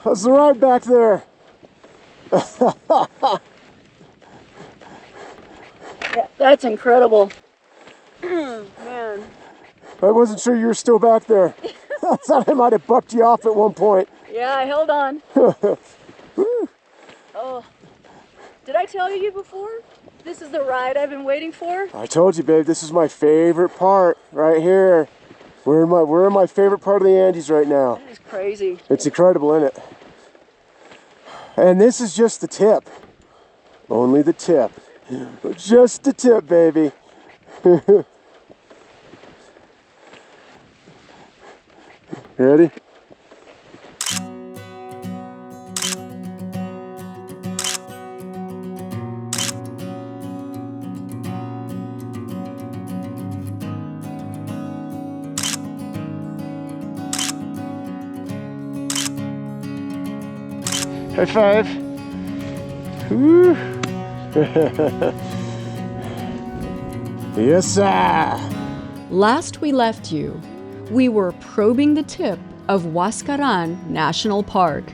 How's the ride back there? Yeah, that's incredible. Man. I wasn't sure you were still back there. I thought I might have bucked you off at one point. Yeah, I held on. Oh, did I tell you before? This is the ride I've been waiting for. I told you, babe, this is my favorite part right here. We're in my favorite part of the Andes right now. That is crazy. It's incredible, isn't it? And this is just the tip. Only the tip. Just the tip, baby. Ready? High five. Woo. Yes, sir. Last we left you, we were probing the tip of Huascarán National Park,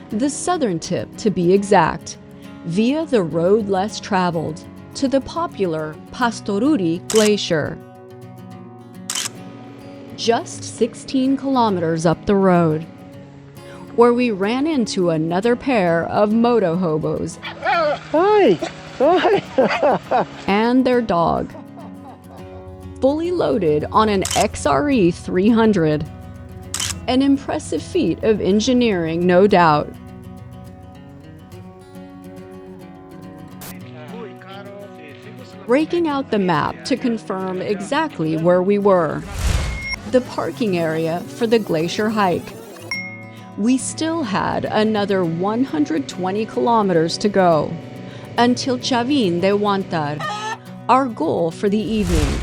the southern tip to be exact, via the road less traveled to the popular Pastoruri Glacier. Just 16 kilometers up the road, where we ran into another pair of moto hobos. Hi! Hi! And their dog, fully loaded on an XRE 300. An impressive feat of engineering, no doubt. Breaking out the map to confirm exactly where we were. The parking area for the glacier hike. We still had another 120 kilometers to go until Chavín de Huántar, our goal for the evening.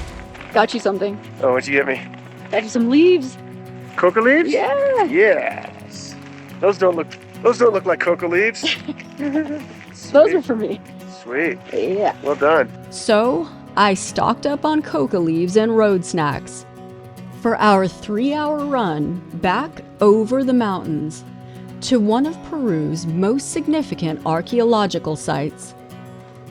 Got you something. Oh, what'd you get me? Got you some leaves. Coca leaves? Yeah. Yes. Those don't look like coca leaves. Those are for me. Sweet. Yeah. Well done. So I stocked up on coca leaves and road snacks for our 3-hour run back over the mountains to one of Peru's most significant archaeological sites,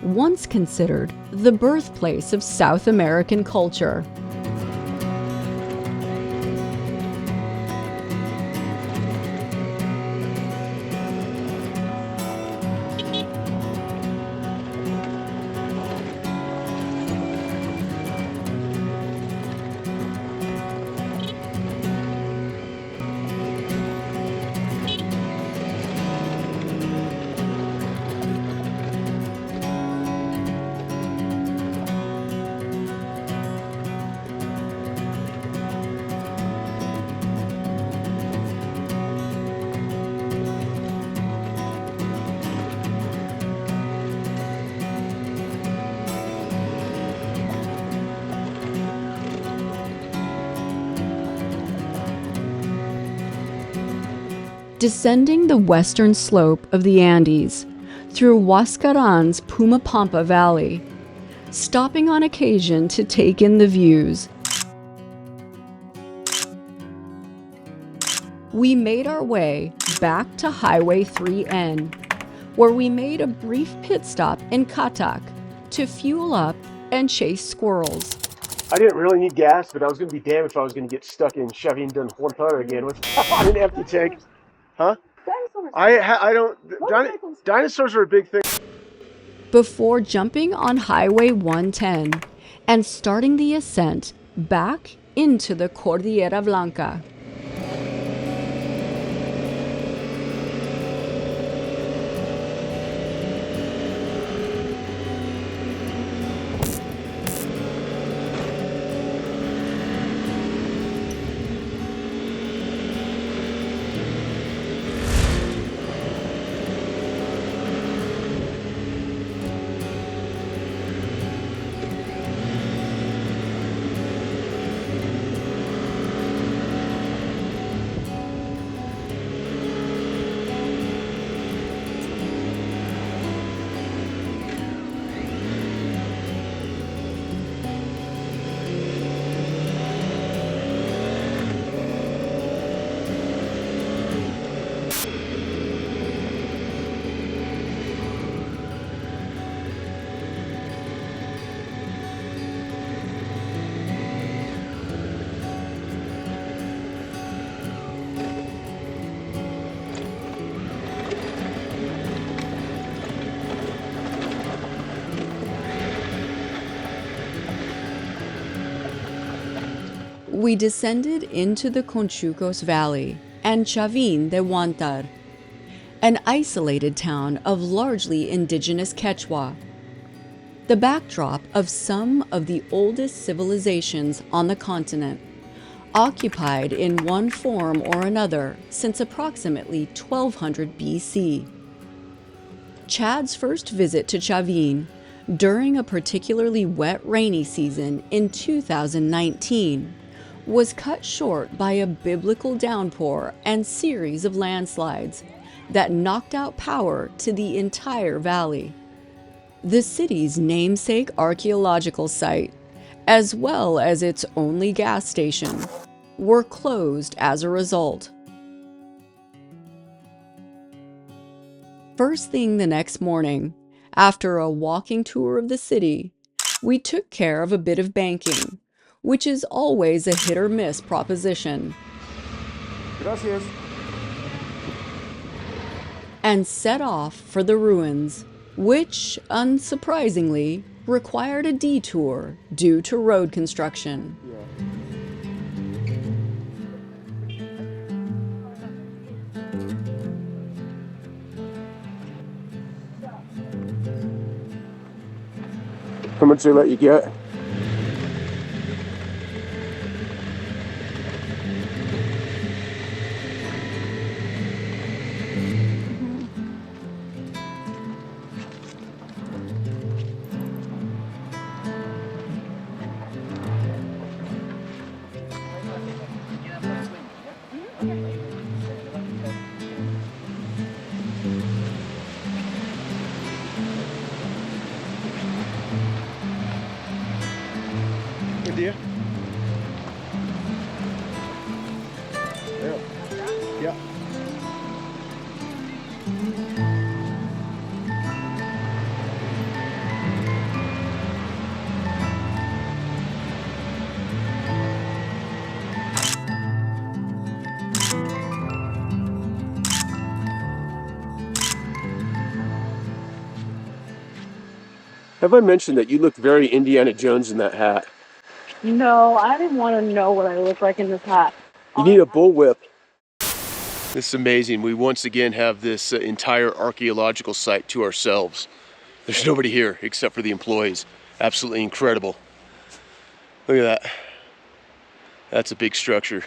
once considered the birthplace of South American culture. descending the western slope of the Andes through Huascarán's Pumapampa Valley, stopping on occasion to take in the views. We made our way back to Highway 3N, where we made a brief pit stop in Katak to fuel up and chase squirrels. I didn't really need gas, but I was going to be damned if I was going to get stuck in Chavín and Huantar again with an empty tank. Huh? Dinosaurs. I don't... Motorcycles. Dinosaurs are a big thing. Before jumping on Highway 110 and starting the ascent back into the Cordillera Blanca. We descended into the Conchucos Valley and Chavín de Huántar, an isolated town of largely indigenous Quechua, the backdrop of some of the oldest civilizations on the continent, occupied in one form or another since approximately 1200 BC. Chad's first visit to Chavín during a particularly wet rainy season in 2019 was cut short by a biblical downpour and series of landslides that knocked out power to the entire valley. The city's namesake archaeological site, as well as its only gas station, were closed as a result. First thing the next morning, after a walking tour of the city, we took care of a bit of banking, which is always a hit or miss proposition. Gracias. And set off for the ruins, which, unsurprisingly, required a detour due to road construction. How much they let you get? Good deal. Yeah. Have I mentioned that you look very Indiana Jones in that hat? No, I didn't want to know what I look like in this hat. You need a bullwhip. This is amazing. We once again have this entire archaeological site to ourselves. There's nobody here except for the employees. Absolutely incredible. Look at that. That's a big structure.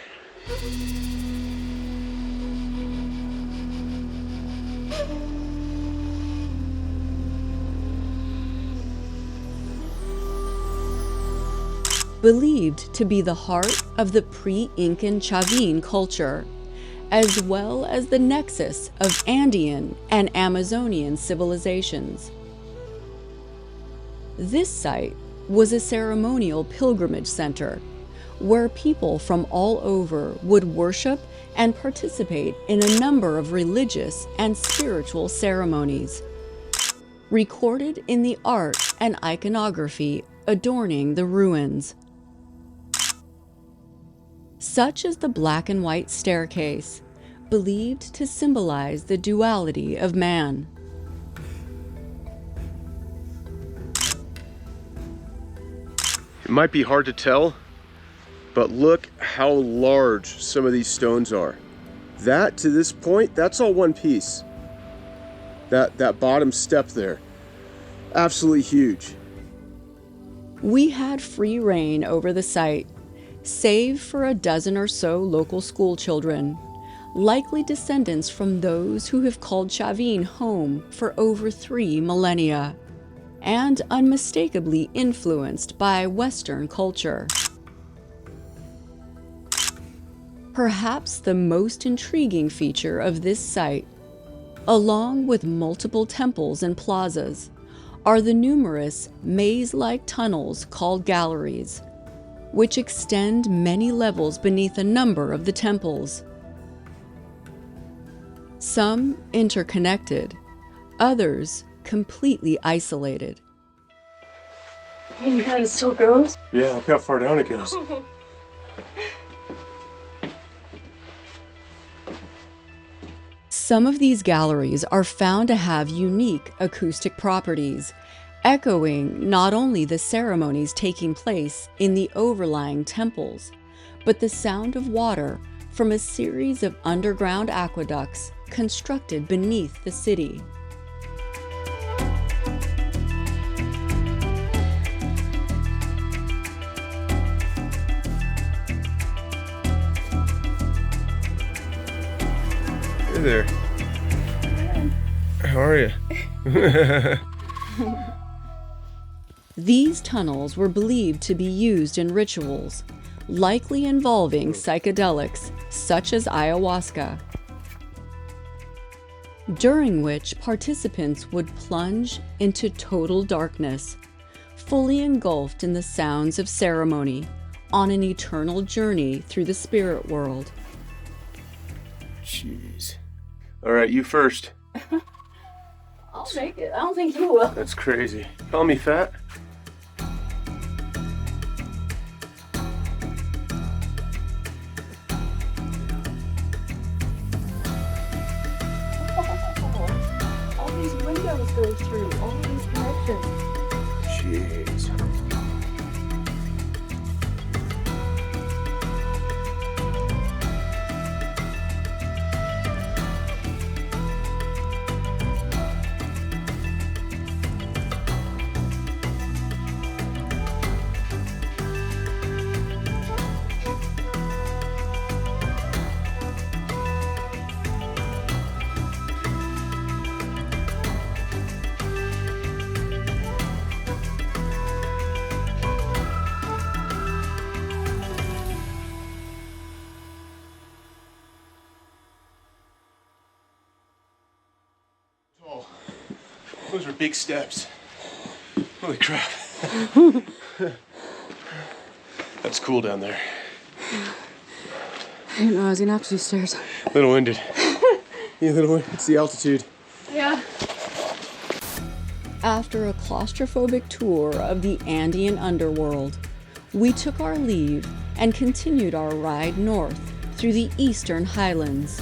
Believed to be the heart of the pre-Incan Chavín culture, as well as the nexus of Andean and Amazonian civilizations. This site was a ceremonial pilgrimage center where people from all over would worship and participate in a number of religious and spiritual ceremonies, recorded in the art and iconography adorning the ruins, such as the black and white staircase, believed to symbolize the duality of man. It might be hard to tell, but look how large some of these stones are. That, to this point, that's all one piece. That bottom step there, absolutely huge. We had free reign over the site, save for a dozen or so local school children, likely descendants from those who have called Chavín home for over 3 millennia, and unmistakably influenced by Western culture. Perhaps the most intriguing feature of this site, along with multiple temples and plazas, are the numerous maze-like tunnels called galleries, which extend many levels beneath a number of the temples. Some interconnected, others completely isolated. Hey, God, it still goes? Yeah, look how far down it goes. Some of these galleries are found to have unique acoustic properties, echoing not only the ceremonies taking place in the overlying temples, but the sound of water from a series of underground aqueducts constructed beneath the city. Hey there. How are you? These tunnels were believed to be used in rituals, likely involving psychedelics such as ayahuasca, during which participants would plunge into total darkness, fully engulfed in the sounds of ceremony, on an eternal journey through the spirit world. Jeez. All right, you first. I'll make it. I don't think you will. That's crazy. Call me fat. All these windows go through, all these connections. Jeez. Those are big steps. Holy crap. That's cool down there. I didn't know I was gonna have to do stairs. A little winded. Yeah, a little winded. It's the altitude. Yeah. After a claustrophobic tour of the Andean underworld, we took our leave and continued our ride north through the eastern Highlands.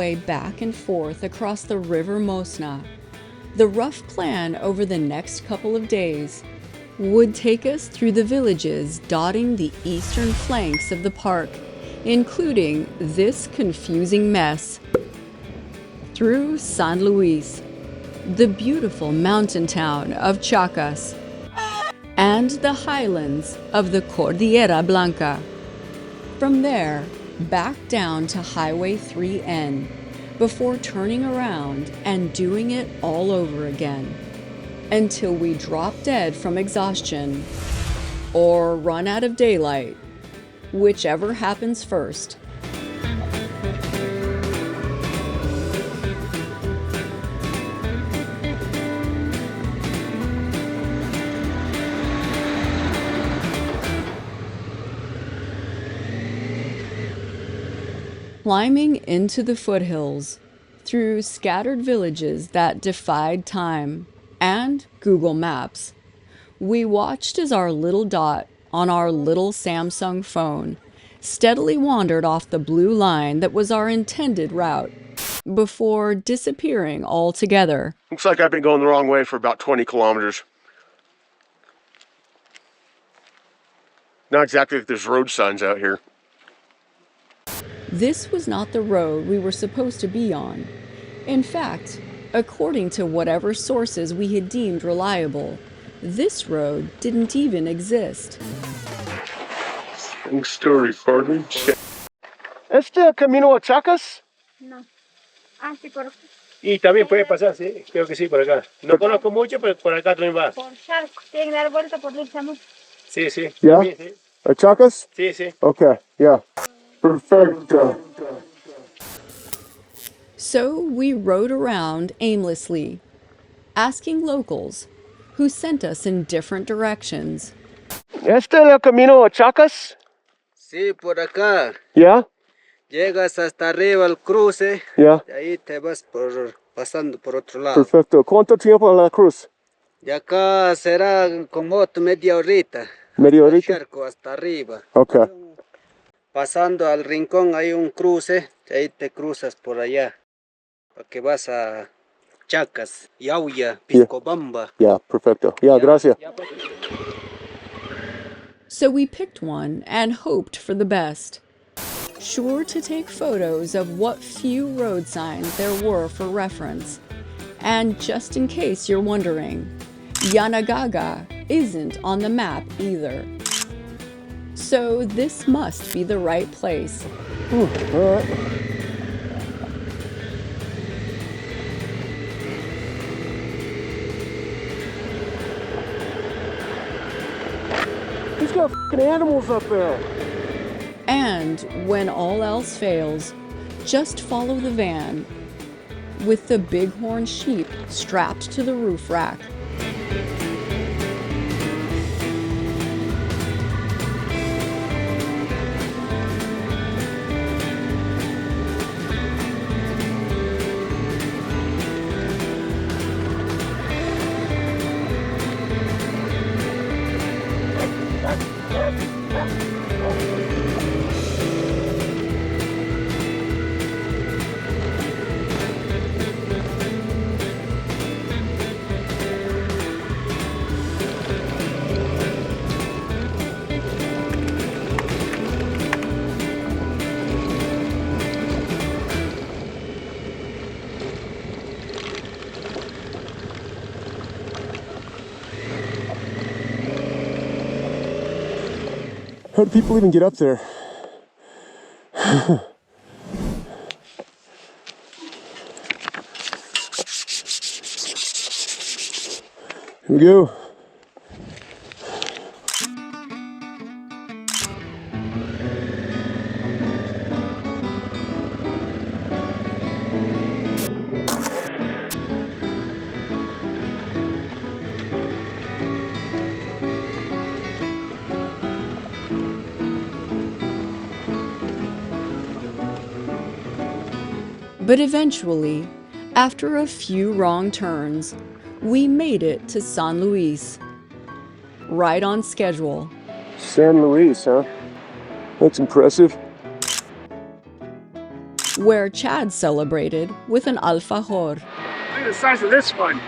highway back and forth across the River Mosna. The rough plan over the next couple of days would take us through the villages dotting the eastern flanks of the park, including this confusing mess, through San Luis, the beautiful mountain town of Chakas, and the highlands of the Cordillera Blanca. From there, back down to Highway 3N, before turning around and doing it all over again, until we drop dead from exhaustion or run out of daylight, whichever happens first. Climbing into the foothills, through scattered villages that defied time and Google Maps, we watched as our little dot on our little Samsung phone steadily wandered off the blue line that was our intended route, before disappearing altogether. Looks like I've been going the wrong way for about 20 kilometers. Not exactly like there's road signs out here. This was not the road we were supposed to be on. In fact, according to whatever sources we had deemed reliable, this road didn't even exist. Long story, pardon. ¿Este camino a Chakas? No. Ah, sí, por Y también puede pasar, sí, creo que sí, por acá. No conozco mucho, pero por acá también va. charco. Tienen que dar vuelta por Lizamón. Sí, sí. Yeah? También, sí. A Chakas? Sí, sí. Okay, yeah. Perfecto. So we rode around aimlessly, asking locals, who sent us in different directions. ¿Este es el camino a Chakas? Sí, por acá. Yeah? Llegas hasta arriba al cruce, Yeah. y ahí te vas pasando por otro lado. Perfecto. ¿Cuánto tiempo en la cruz? De acá será como media horita. ¿Media Del horita? charco hasta arriba. Okay. Pasando al rincón hay un cruce, y ahí te cruzas por allá. Porque vas a Chakas, Yauya, Piscobamba. Yeah, perfecto. Yeah, gracias. So we picked one and hoped for the best. Sure to take photos of what few road signs there were for reference. And just in case you're wondering, Yanagaga isn't on the map either. So this must be the right place. All right. He's got f***ing animals up there. And when all else fails, just follow the van with the bighorn sheep strapped to the roof rack. How do people even get up there? Here we go. But eventually, after a few wrong turns, we made it to San Luis. Right on schedule. San Luis, huh? That's impressive. where Chad celebrated with an alfajor. Look at the size of this one.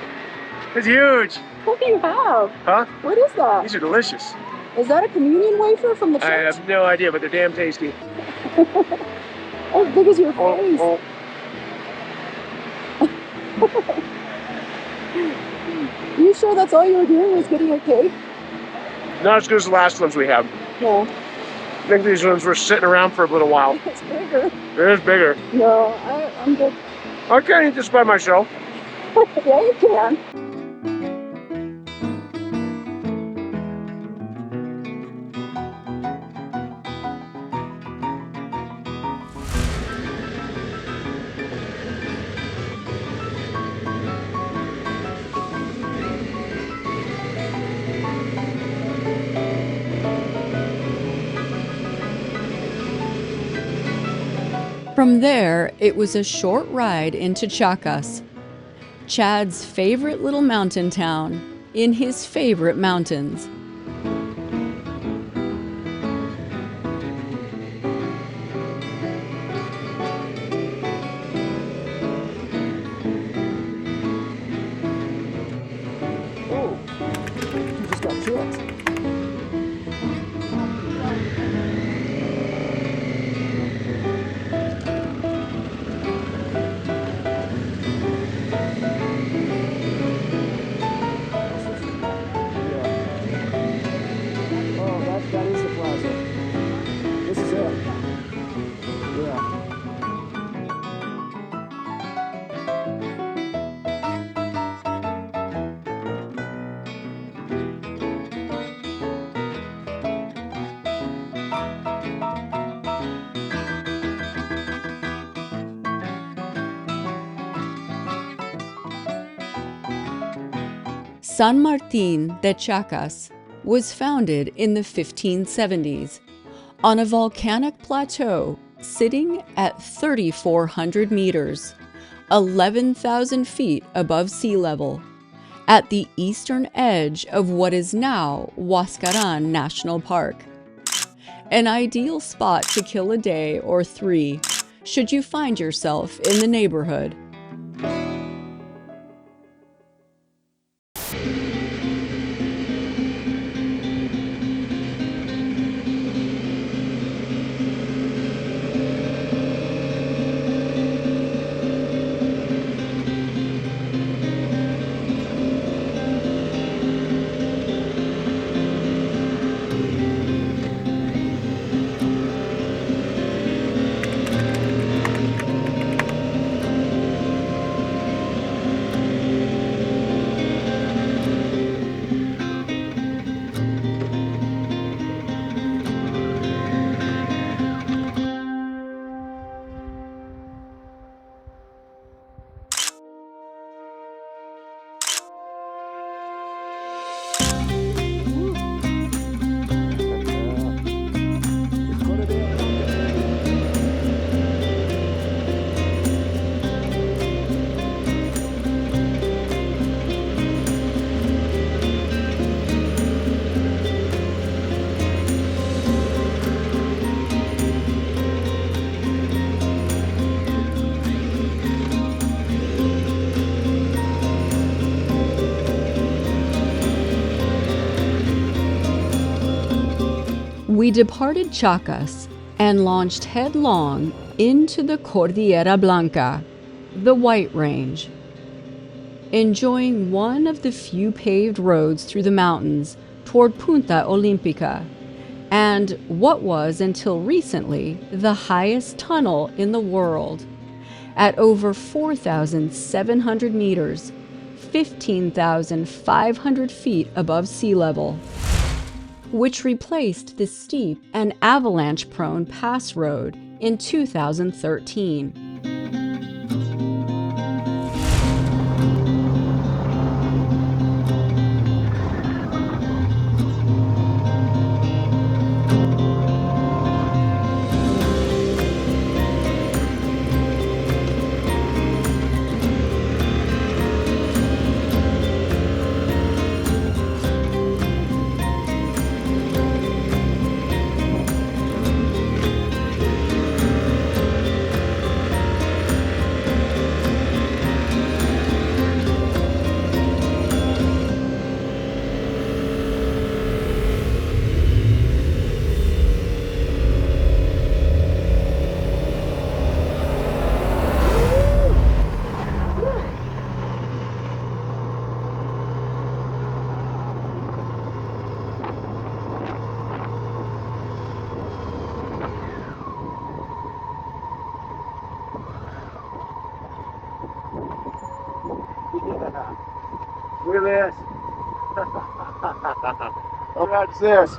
It's huge. What do you have? Huh? What is that? These are delicious. Is that a communion wafer from the I church? have no idea, but they're damn tasty. As big as your Oh, face. oh. You sure that's all you were doing was getting a cake? Not as good as the last ones we have. No, I think these ones were sitting around for a little while. it's bigger. It is bigger. No, I'm good. I can't eat this by myself. Yeah, you can. From there, it was a short ride into Chakas, Chad's favorite little mountain town in his favorite mountains. Oh, you just got chipped. That is the plaza. This is it. Yeah. San Martin de Chakas was founded in the 1570s on a volcanic plateau sitting at 3,400 meters, 11,000 feet above sea level, at the eastern edge of what is now Huascarán National Park. An ideal spot to kill a day or three should you find yourself in the neighborhood. We departed Chakas and launched headlong into the Cordillera Blanca, the White Range. Enjoying one of the few paved roads through the mountains toward Punta Olímpica, and what was until recently the highest tunnel in the world, at over 4,700 meters, 15,500 feet above sea level, which replaced the steep and avalanche-prone pass road in 2013. Look at this. How bad is this?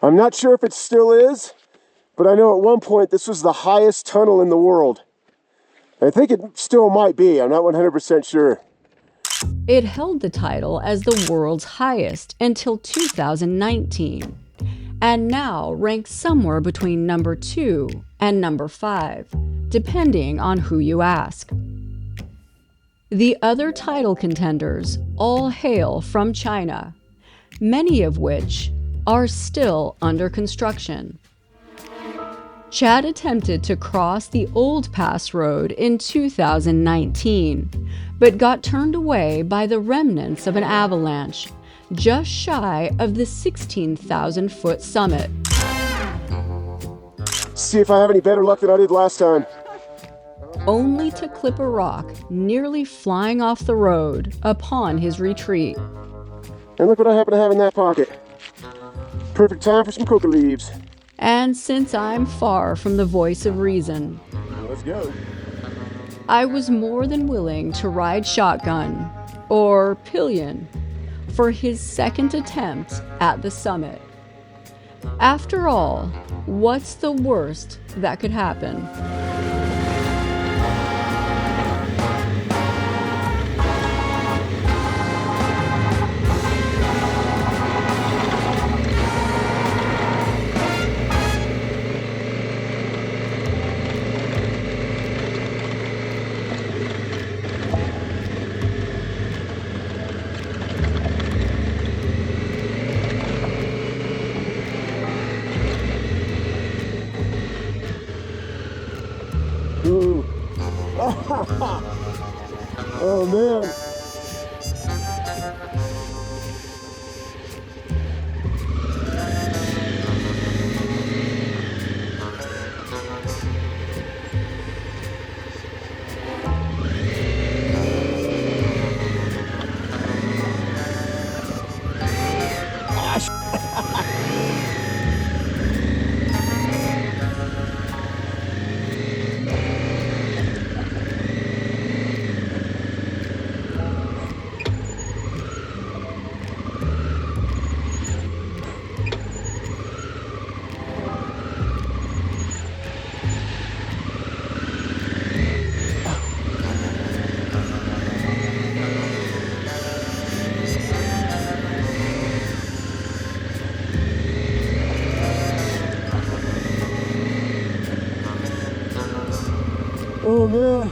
I'm not sure if it still is, but I know at one point this was the highest tunnel in the world. I think it still might be, I'm not 100% sure. It held the title as the world's highest until 2019, and now ranks somewhere between number 2 and number 5, depending on who you ask. The other title contenders all hail from China, many of which are still under construction. Chad attempted to cross the Old Pass Road in 2019, but got turned away by the remnants of an avalanche, just shy of the 16,000-foot summit. See if I have any better luck than I did last time. Only to clip a rock, nearly flying off the road upon his retreat. And look what I happen to have in that pocket. Perfect time for some coca leaves. And since I'm far from the voice of reason, Let's go. I was more than willing to ride shotgun, or pillion, for his second attempt at the summit. After all, what's the worst that could happen? Ooh. Oh man. Oh man.